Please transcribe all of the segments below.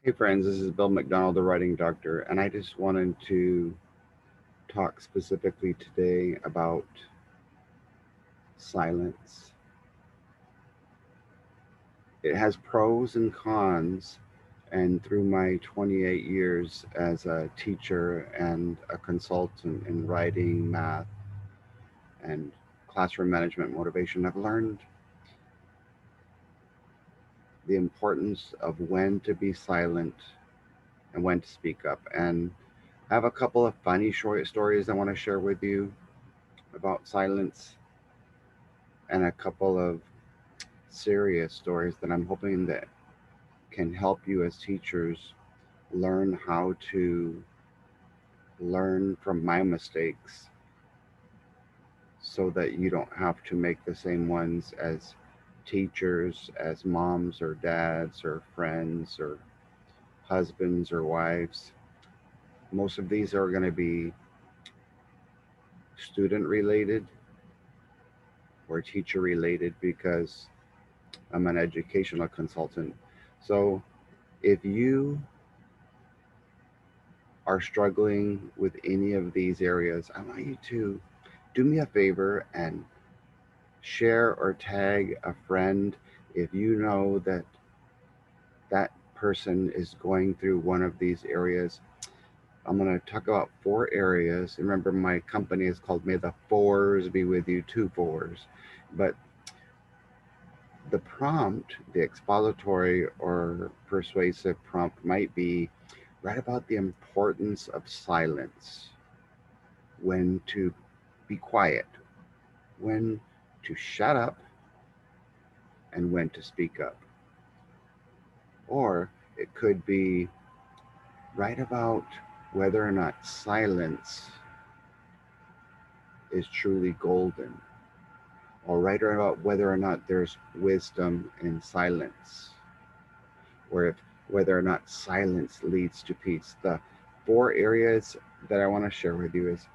Hey friends, this is Bill MacDonald, the writing doctor, and I just wanted to talk specifically today about silence. It has pros and cons, and through my 28 years as a teacher and a consultant in writing, math, and classroom management motivation, I've learned the importance of when to be silent and when to speak up. And I have a couple of funny short stories I want to share with you about silence and a couple of serious stories that I'm hoping that can help you as teachers learn how to learn from my mistakes so that you don't have to make the same ones as teachers, as moms or dads or friends or husbands or wives. Most of these are going to be student related or teacher related because I'm an educational consultant. So if you are struggling with any of these areas, I want you to do me a favor and share or tag a friend if you know that that person is going through one of these areas. I'm going to talk about four areas. Remember, my company is called May the Fours Be With You, two fours. But the prompt, the expository or persuasive prompt, might be write about the importance of silence, when to be quiet, when to shut up, and when to speak up. Or it could be write about whether or not silence is truly golden, or write about whether or not there's wisdom in silence, or if whether or not silence leads to peace. The four areas that I want to share with you is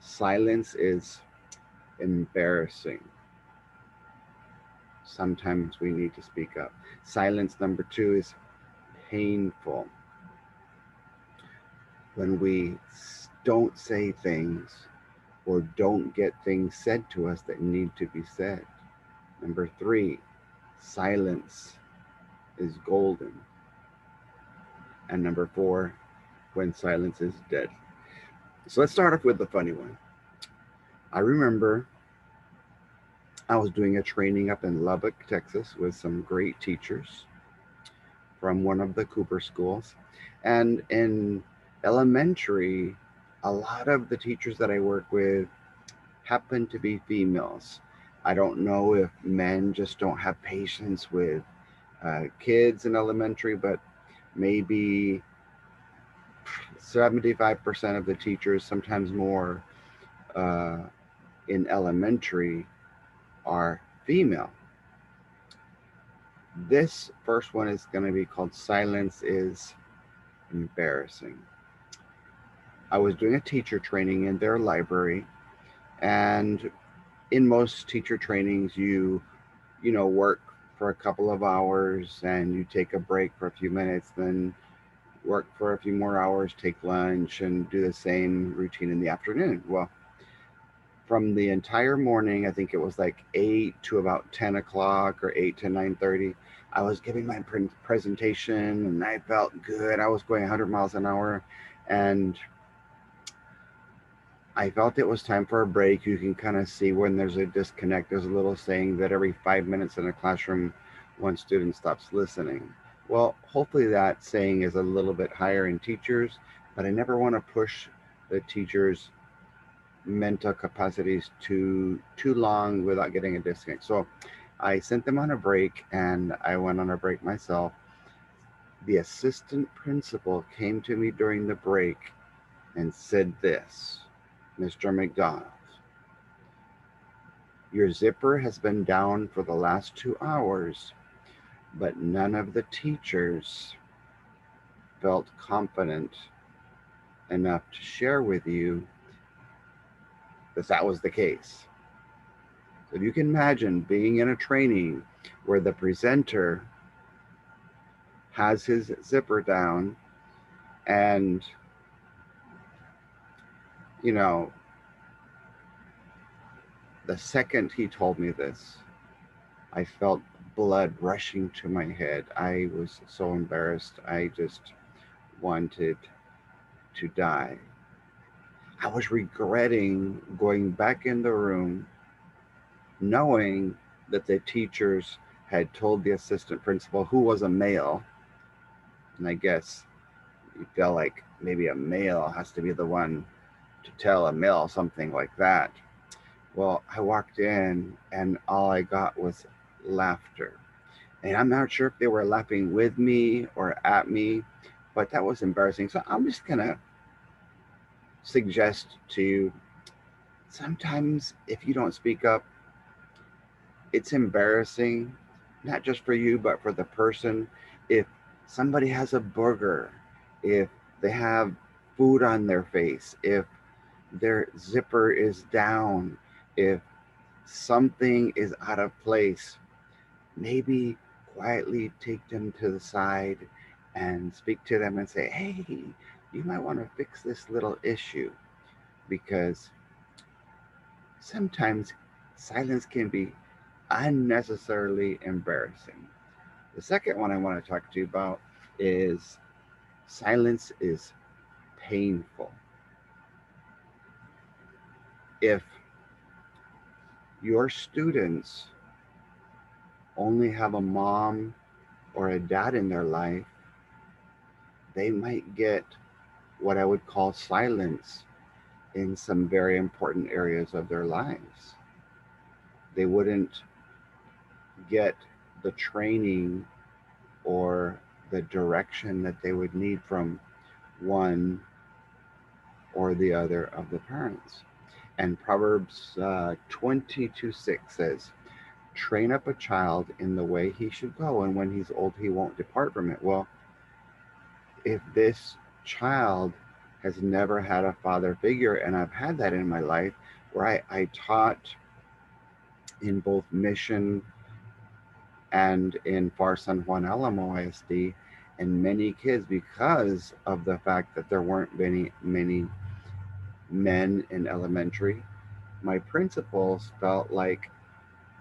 silence is embarrassing. Sometimes we need to speak up. Silence number two is painful. When we don't say things or don't get things said to us that need to be said. Number three, silence is golden. And number four, when silence is dead. So let's start off with the funny one. I remember I was doing a training up in Lubbock, Texas with some great teachers from one of the Cooper schools. And in elementary, a lot of the teachers that I work with happen to be females. I don't know if men just don't have patience with kids in elementary, but maybe 75% of the teachers, sometimes more, uh, in elementary are female. This first one is going to be called Silence is Embarrassing. I was doing a teacher training in their library, and in most teacher trainings, you work for a couple of hours and you take a break for a few minutes, then work for a few more hours, take lunch, and do the same routine in the afternoon. Well, from the entire morning, I think it was like 8 to about 10 o'clock or 8 to 9:30, I was giving my presentation and I felt good. I was going 100 miles an hour, and I felt it was time for a break. You can kind of see when there's a disconnect. There's a little saying that every 5 minutes in a classroom, one student stops listening. Well, hopefully that saying is a little bit higher in teachers, but I never want to push the teachers' mental capacities too long without getting a disconnect. So I sent them on a break, and I went on a break myself. The assistant principal came to me during the break and said this, Mr. McDonald, your zipper has been down for the last 2 hours, but none of the teachers felt confident enough to share with you that that was the case. So you can imagine being in a training where the presenter has his zipper down, and, you know, the second he told me this, I felt blood rushing to my head. I was so embarrassed. I just wanted to die. I was regretting going back in the room, knowing that the teachers had told the assistant principal, who was a male, and I guess you feel like maybe a male has to be the one to tell a male something like that. Well, I walked in and all I got was laughter. And I'm not sure if they were laughing with me or at me, but that was embarrassing. So I'm just going to suggest to you, sometimes if you don't speak up, it's embarrassing, not just for you, but for the person. If somebody has a burger, if they have food on their face, if their zipper is down, if something is out of place, maybe quietly take them to the side and speak to them and say, hey, you might want to fix this little issue, because sometimes silence can be unnecessarily embarrassing. The second one I want to talk to you about is silence is painful. If your students only have a mom or a dad in their life, they might get what I would call silence in some very important areas of their lives. They wouldn't get the training or the direction that they would need from one or the other of the parents. And Proverbs 22:6 says, train up a child in the way he should go, and when he's old, he won't depart from it. Well, if this child has never had a father figure, and I've had that in my life, where I taught in both mission and in Far San Juan Alamo ISD, and many kids, because of the fact that there weren't many men in elementary, my principals felt like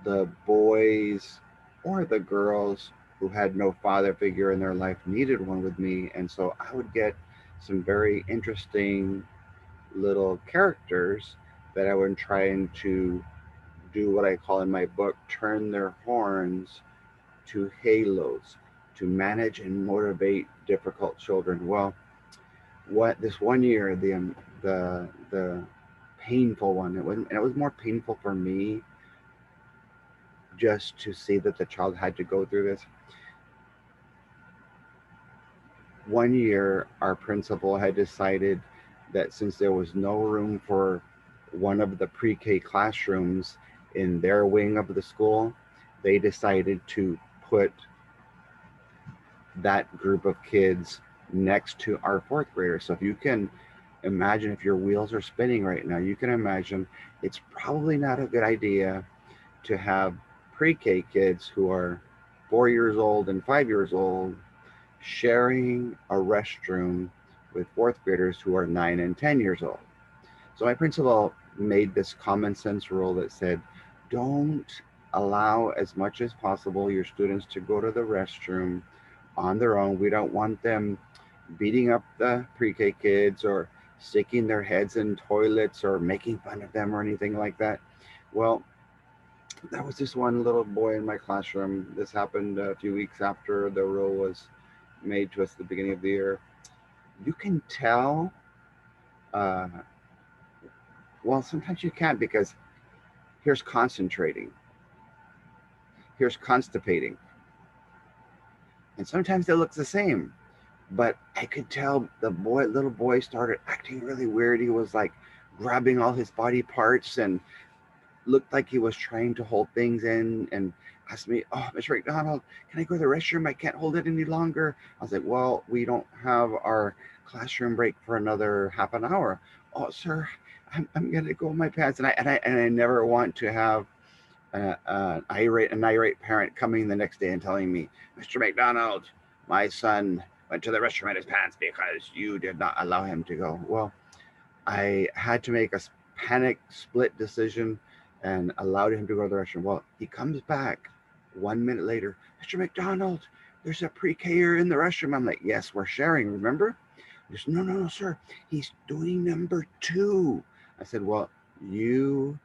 the boys or the girls who had no father figure in their life needed one with me. And so I would get some very interesting little characters that I would try to do what I call in my book, turn their horns to halos, to manage and motivate difficult children. Well, what this one year, the painful one, it was more painful for me just to see that the child had to go through this. One year, our principal had decided that since there was no room for one of the pre-K classrooms in their wing of the school, they decided to put that group of kids next to our fourth graders. So if you can imagine, if your wheels are spinning right now, you can imagine it's probably not a good idea to have pre-K kids who are 4 years old and 5 years old sharing a restroom with fourth graders who are 9 and 10 years old. So my principal made this common sense rule that said, don't allow as much as possible your students to go to the restroom on their own. We don't want them beating up the pre-K kids or sticking their heads in toilets or making fun of them or anything like that. Well, that was just one little boy in my classroom. This happened a few weeks after the rule was made to us at the beginning of the year. You can tell, uh, well, sometimes you can't, because here's concentrating, here's constipating, and sometimes they look the same. But I could tell little boy started acting really weird. He was like grabbing all his body parts and looked like he was trying to hold things in, and asked me, oh, Mr. MacDonald, can I go to the restroom? I can't hold it any longer. I was like, well, we don't have our classroom break for another half an hour. Oh, sir, I'm going to go in my pants. And I never want to have an irate parent coming the next day and telling me, Mr. MacDonald, my son went to the restroom in his pants because you did not allow him to go. Well, I had to make a panic split decision and allowed him to go to the restroom. Well, he comes back 1 minute later. Mr. MacDonald, there's a pre-K-er in the restroom. I'm like, yes, we're sharing, remember? He goes, no, no, no, sir. He's doing number 2. I said, well, you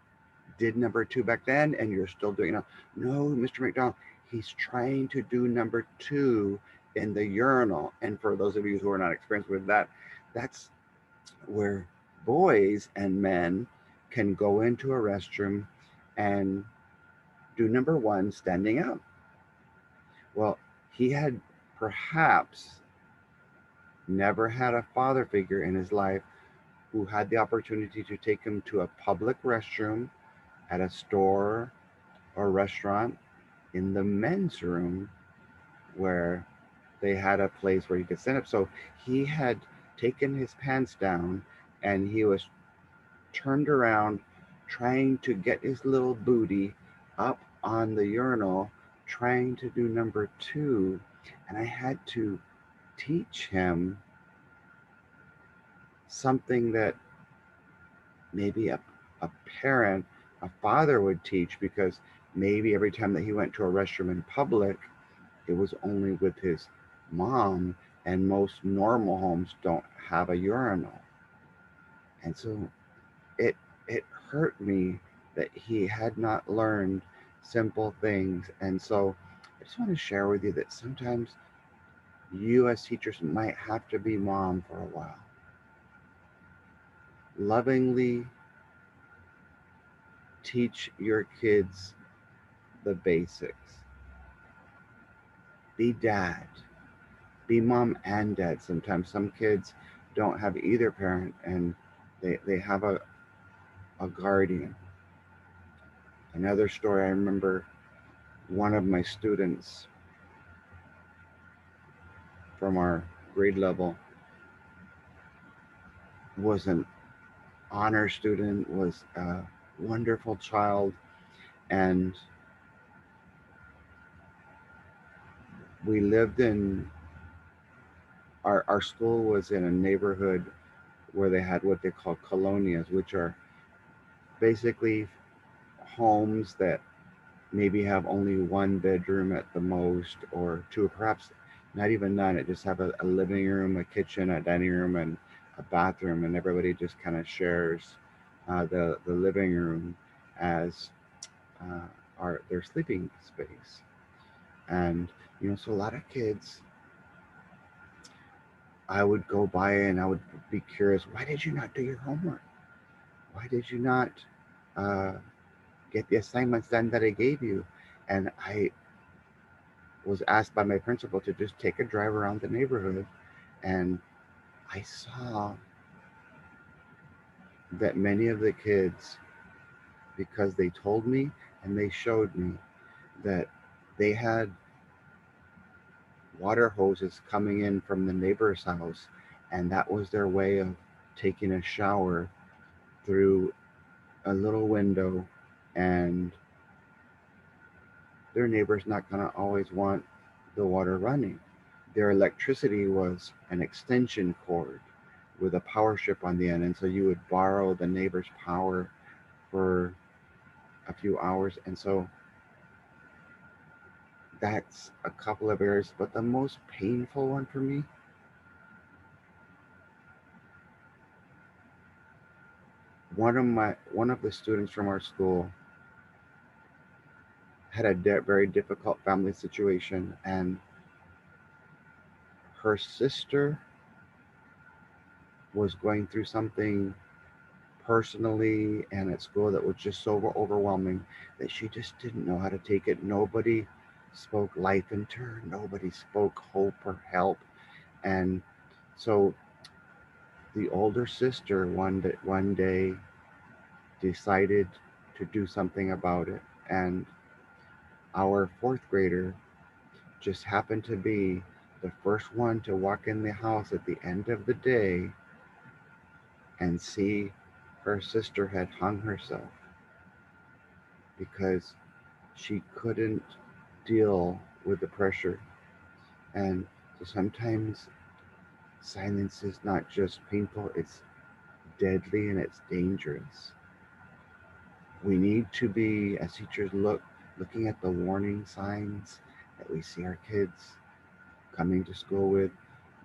did number 2 back then and you're still doing it now. No, Mr. MacDonald, he's trying to do number 2 in the urinal. And for those of you who are not experienced with that, that's where boys and men can go into a restroom and do number 1 standing up. Well, he had perhaps never had a father figure in his life who had the opportunity to take him to a public restroom at a store or restaurant in the men's room where they had a place where he could stand up. So he had taken his pants down and he was turned around trying to get his little booty up on the urinal, trying to do number 2. And I had to teach him something that maybe a parent, a father would teach, because maybe every time that he went to a restroom in public, it was only with his mom, and most normal homes don't have a urinal. And so it it hurt me that he had not learned simple things. And so I just want to share with you that sometimes you as teachers might have to be mom for a while. Lovingly teach your kids the basics. Be dad. Be mom and dad. Sometimes some kids don't have either parent and they have a guardian. Another story, I remember one of my students from our grade level was an honor student, was a wonderful child, and we lived in our school was in a neighborhood where they had what they call colonias, which are basically homes that maybe have only 1 bedroom at the most, or 2, perhaps not even none. It just have a living room, a kitchen, a dining room, and a bathroom, and everybody just kind of shares the living room as their sleeping space. And so a lot of kids, I would go by and I would be curious, why did you not do your homework? Why did you not uh, get the assignments done that I gave you? And I was asked by my principal to just take a drive around the neighborhood, and I saw that many of the kids, because they told me and they showed me, that they had water hoses coming in from the neighbor's house, and that was their way of taking a shower through a little window, and their neighbor's not going to always want the water running. Their electricity was an extension cord with a power strip on the end, and so you would borrow the neighbor's power for a few hours. And so that's a couple of areas. But the most painful one for me, one of the students from our school had a very difficult family situation, and her sister was going through something personally and at school that was just so overwhelming that she just didn't know how to take it. Nobody spoke life into her, nobody spoke hope or help. And so the older sister one day decided to do something about it. And our 4th grader just happened to be the first one to walk in the house at the end of the day and see her sister had hung herself because she couldn't deal with the pressure. And So sometimes silence is not just painful, it's deadly and it's dangerous. We need to be, as teachers, looking at the warning signs that we see our kids coming to school with.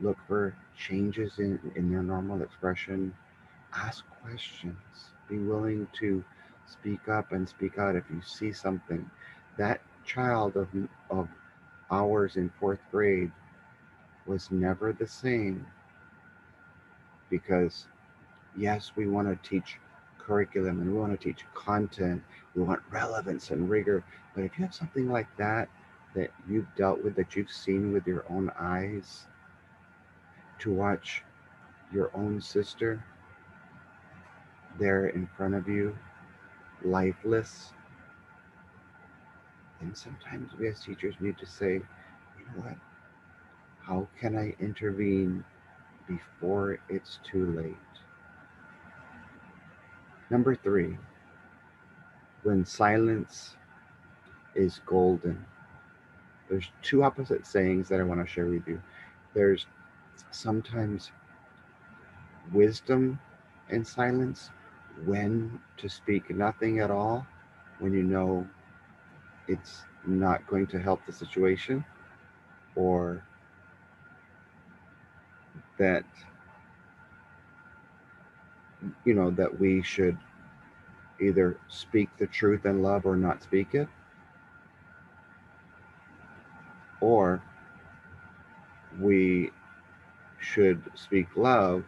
Look for changes in their normal expression. Ask questions. Be willing to speak up and speak out if you see something. That child of ours in fourth grade was never the same because, yes, we want to teach curriculum and we want to teach content. We want relevance and rigor. But if you have something like that you've dealt with, that you've seen with your own eyes, to watch your own sister there in front of you, lifeless, then sometimes we as teachers need to say, you know what? How can I intervene before it's too late? Number three, when silence is golden. There's two opposite sayings that I want to share with you. There's sometimes wisdom in silence, when to speak nothing at all, when you know it's not going to help the situation, or that that we should either speak the truth in love or not speak it, or we should speak love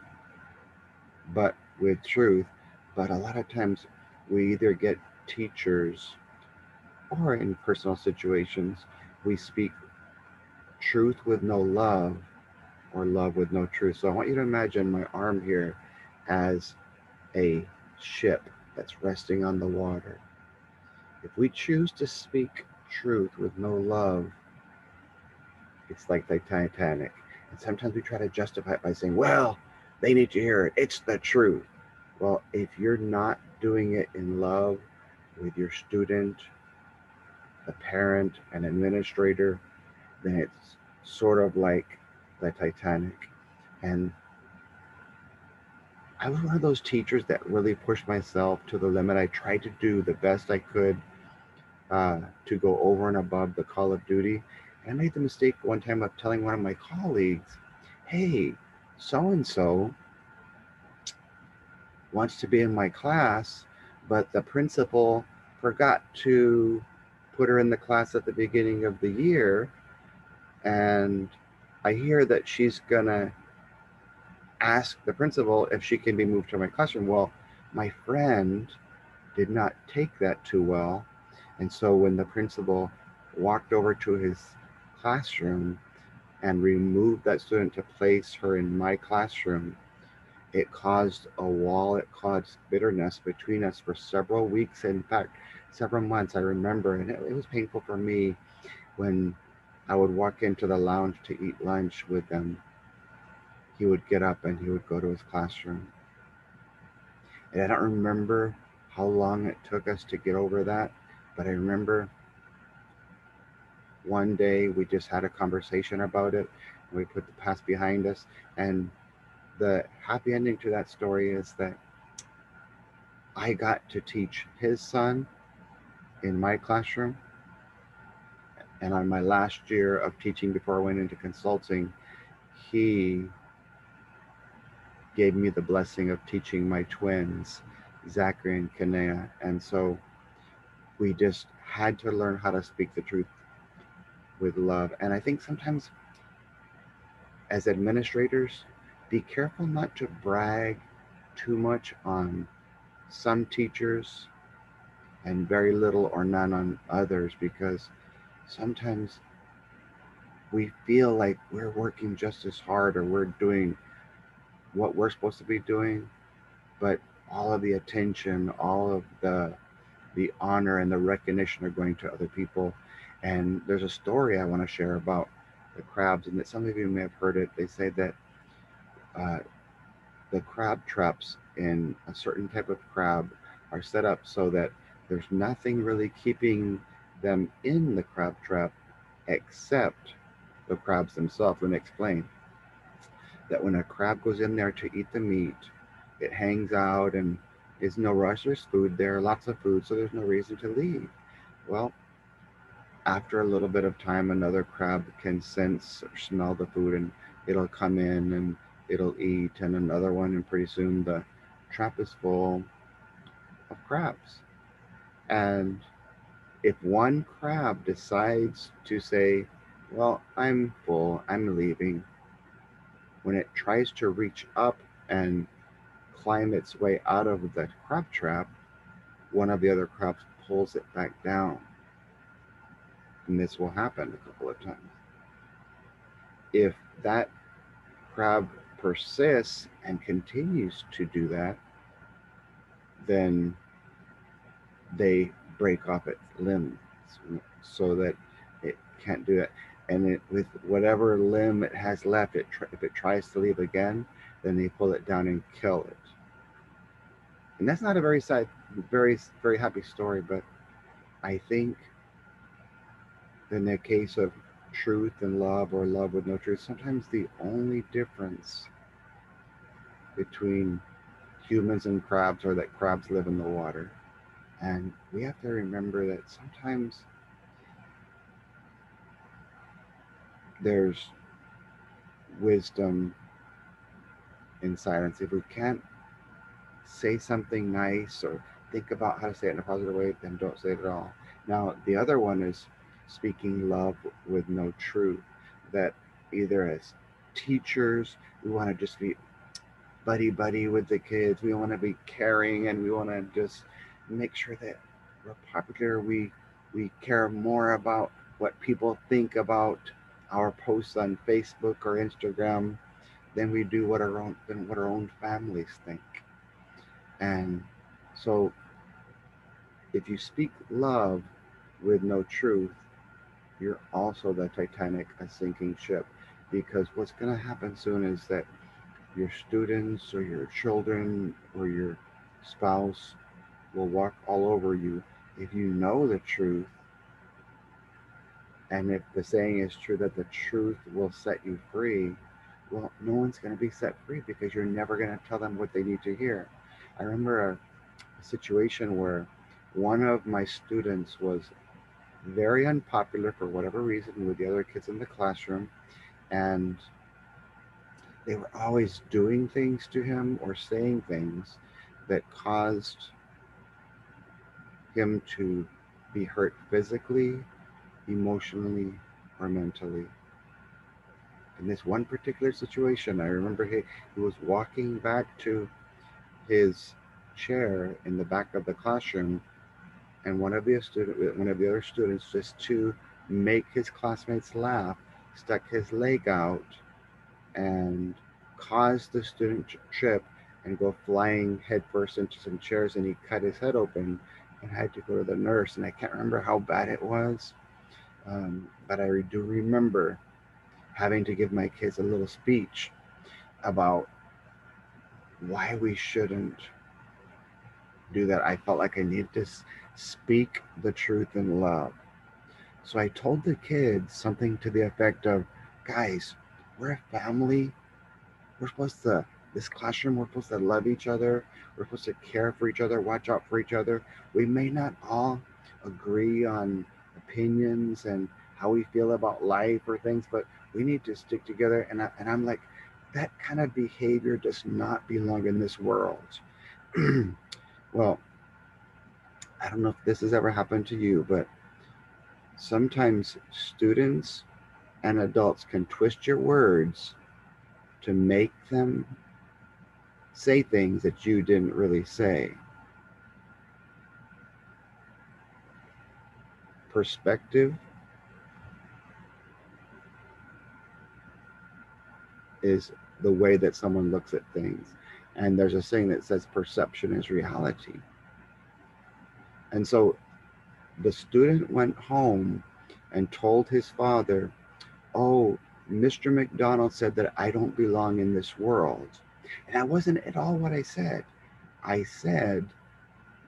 but with truth. But a lot of times we either get teachers, or in personal situations we speak truth with no love or love with no truth. So I want you to imagine my arm here as a ship that's resting on the water. If we choose to speak truth with no love, it's like the Titanic. And sometimes we try to justify it by saying, well, they need to hear it. It's the truth. Well, if you're not doing it in love with your student, the parent, and administrator, then it's sort of like the Titanic. And I was one of those teachers that really pushed myself to the limit. I tried to do the best I could uh, to go over and above the call of duty. And I made the mistake one time of telling one of my colleagues, hey, so and so wants to be in my class, but the principal forgot to put her in the class at the beginning of the year. And I hear that she's going to ask the principal if she can be moved to my classroom. Well, my friend did not take that too well. And so when the principal walked over to his classroom and removed that student to place her in my classroom, it caused a wall, it caused bitterness between us for several weeks, in fact, several months. I remember, and it was painful for me when I would walk into the lounge to eat lunch with them. He would get up and he would go to his classroom. And I don't remember how long it took us to get over that, but I remember one day we just had a conversation about it. And we put the past behind us. And the happy ending to that story is that I got to teach his son in my classroom. And on my last year of teaching before I went into consulting, he gave me the blessing of teaching my twins, Zachary and Kanea. And so we just had to learn how to speak the truth with love. And I think sometimes as administrators, be careful not to brag too much on some teachers and very little or none on others, because sometimes we feel like we're working just as hard or we're doing what we're supposed to be doing, but all of the attention, all of the honor and the recognition are going to other people. And there's a story I want to share about the crabs, and that some of you may have heard it. They say that uh, the crab traps in a certain type of crab are set up so that there's nothing really keeping them in the crab trap except the crabs themselves. Let me explain that when a crab goes in there to eat the meat, it hangs out and is no rush. There's food there, lots of food, so there's no reason to leave. Well, after a little bit of time, another crab can sense or smell the food and it'll come in and it'll eat, and another one, and pretty soon the trap is full of crabs. And if one crab decides to say, well, I'm full, I'm leaving, when it tries to reach up and climb its way out of the crab trap, one of the other crabs pulls it back down. And this will happen a couple of times. If that crab persists and continues to do that, then they break off its limbs so that it can't do it. And it, with whatever limb it has left, if it tries to leave again, then they pull it down and kill it. And that's not a very sad, very happy story, but I think in the case of truth and love, or love with no truth, sometimes the only difference between humans and crabs are that crabs live in the water. And we have to remember that sometimes there's wisdom in silence. If we can't say something nice or think about how to say it in a positive way, then don't say it at all. Now, the other one is speaking love with no truth. That either as teachers, we want to just be buddy buddy with the kids, we want to be caring, and we want to just make sure that we're popular. We care more about what people think about our posts on Facebook or Instagram than we do what our own families think. And so if you speak love with no truth, you're also the Titanic, a sinking ship. Because what's going to happen soon is that your students or your children or your spouse will walk all over you. If you know the truth, and if the saying is true that the truth will set you free, well, no one's going to be set free because you're never going to tell them what they need to hear. I remember a situation where one of my students was very unpopular for whatever reason with the other kids in the classroom, and they were always doing things to him or saying things that caused him to be hurt physically, emotionally, or mentally. In this one particular situation, I remember he was walking back to his chair in the back of the classroom, and one of the other students, just to make his classmates laugh, stuck his leg out and caused the student trip and go flying headfirst into some chairs, and he cut his head open and had to go to the nurse. And I can't remember how bad it was, but I do remember having to give my kids a little speech about why we shouldn't do that. I felt like I needed to speak the truth in love. So I told the kids something to the effect of, guys, we're a family. We're supposed to, this classroom, we're supposed to love each other. We're supposed to care for each other, watch out for each other. We may not all agree on opinions and how we feel about life or things, but we need to stick together. And I'm like, that kind of behavior does not belong in this world. Well, I don't know if this has ever happened to you, but sometimes students and adults can twist your words to make them say things that you didn't really say. Perspective is the way that someone looks at things. And there's a saying that says perception is reality. And so the student went home and told his father, oh, Mr. MacDonald said that I don't belong in this world. And that wasn't at all what I said. I said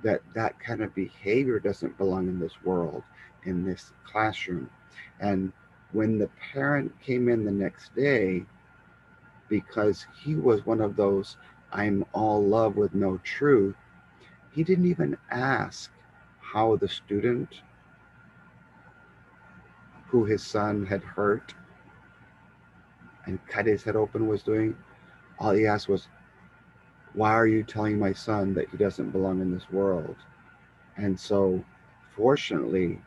that that kind of behavior doesn't belong in this world, in this classroom. And When the parent came in the next day, because he was one of those I'm all love with no truth, he didn't even ask how the student who his son had hurt and cut his head open was doing. All he asked was, why are you telling my son that he doesn't belong in this world? And so, fortunately,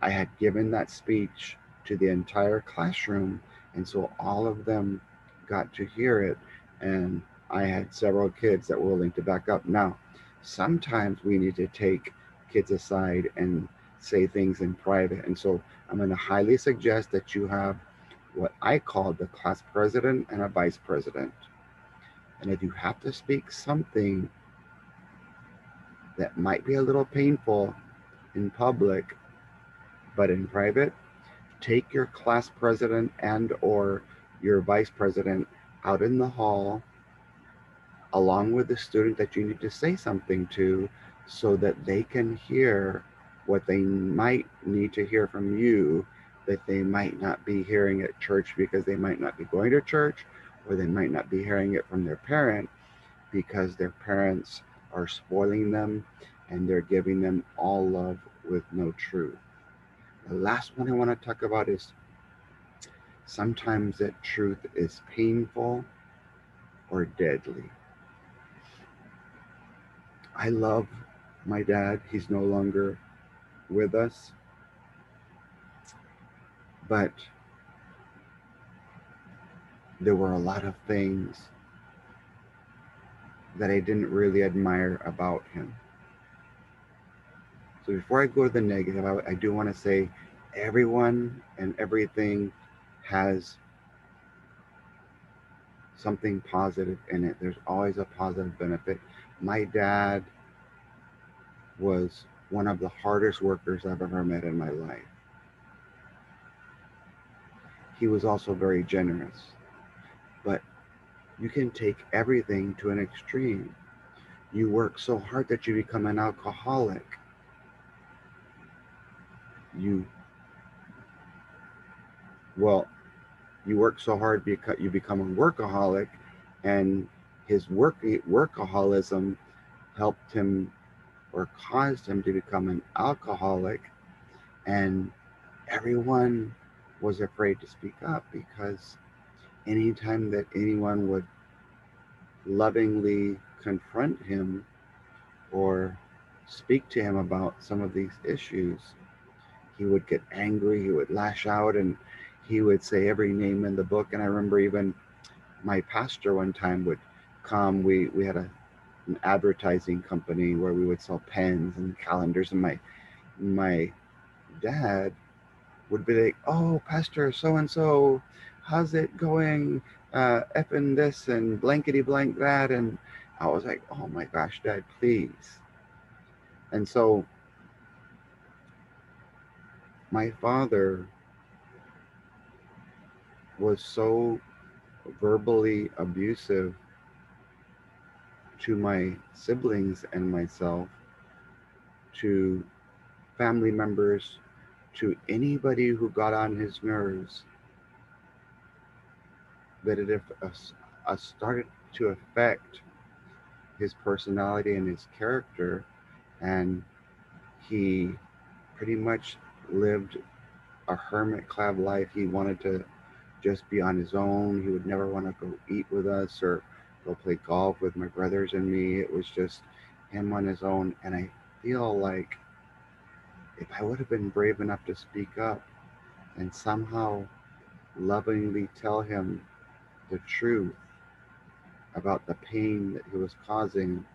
I had given that speech to the entire classroom, and so all of them got to hear it. And I had several kids that were willing to back up. Now, sometimes we need to take kids aside and say things in private. And so I'm going to highly suggest that you have what I call the class president and a vice president. And if you have to speak something that might be a little painful in public, but in private, take your class president and or your vice president out in the hall along with the student that you need to say something to, so that they can hear what they might need to hear from you that they might not be hearing at church, because they might not be going to church, or they might not be hearing it from their parent because their parents are spoiling them and they're giving them all love with no truth. The last one I want to talk about is sometimes that truth is painful or deadly. I love my dad. He's no longer with us, but there were a lot of things that I didn't really admire about him. So before I go to the negative, I do want to say everyone and everything has something positive in it. There's always a positive benefit. My dad was one of the hardest workers I've ever met in my life. He was also very generous, but you can take everything to an extreme. You work so hard that you become an alcoholic. You, well, you work so hard because you become a workaholic, and his workaholism helped him or caused him to become an alcoholic, and everyone was afraid to speak up, because anytime that anyone would lovingly confront him or speak to him about some of these issues, he would get angry, he would lash out, and he would say every name in the book. And I remember even my pastor one time would come. We had an advertising company where we would sell pens and calendars, and my dad would be like, "Oh, Pastor so and so, how's it going? Effing this and blankety blank that." And I was like, "Oh my gosh, Dad, please." And so my father was so verbally abusive to my siblings and myself, to family members, to anybody who got on his nerves, that it started to affect his personality and his character. And he pretty much lived a hermit crab life. He wanted to just be on his own. He would never want to go eat with us or go play golf with my brothers and me. It was just him on his own. And I feel like if I would have been brave enough to speak up and somehow lovingly tell him the truth about the pain that he was causing,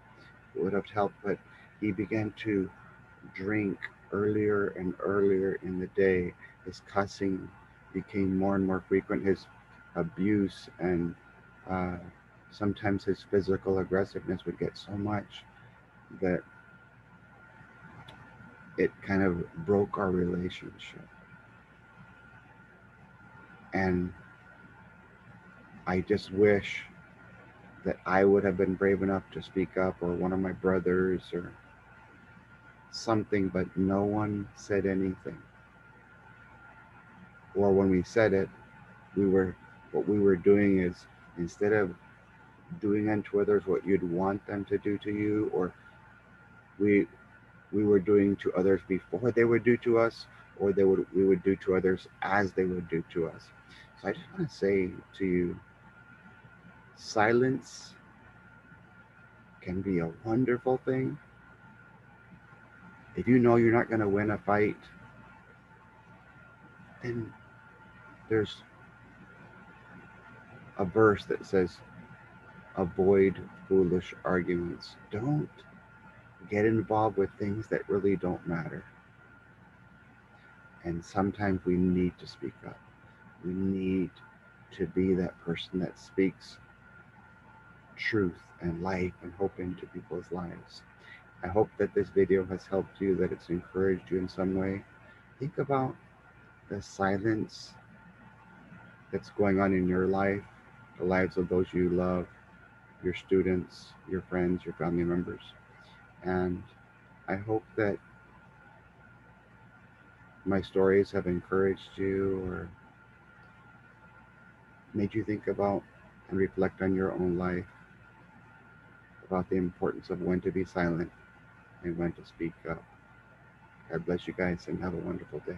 it would have helped. But he began to drink earlier and earlier in the day. His cussing became more and more frequent. His abuse and uh, sometimes his physical aggressiveness would get so much that it kind of broke our relationship. And I just wish that I would have been brave enough to speak up, or one of my brothers, or something, but no one said anything. or when we said it, what we were doing is, instead of doing unto others what you'd want them to do to you, or we we were doing to others before they would do to us, or we would do to others as they would do to us. So I just want to say to you, silence can be a wonderful thing. If you know you're not going to win a fight, then there's a verse that says, avoid foolish arguments. Don't get involved with things that really don't matter. And sometimes we need to speak up. We need to be that person that speaks truth and life and hope into people's lives. I hope that this video has helped you, that it's encouraged you in some way. Think about the silence that's going on in your life, the lives of those you love, your students, your friends, your family members. And I hope that my stories have encouraged you or made you think about and reflect on your own life, about the importance of when to be silent and when to speak up. God bless you guys and have a wonderful day.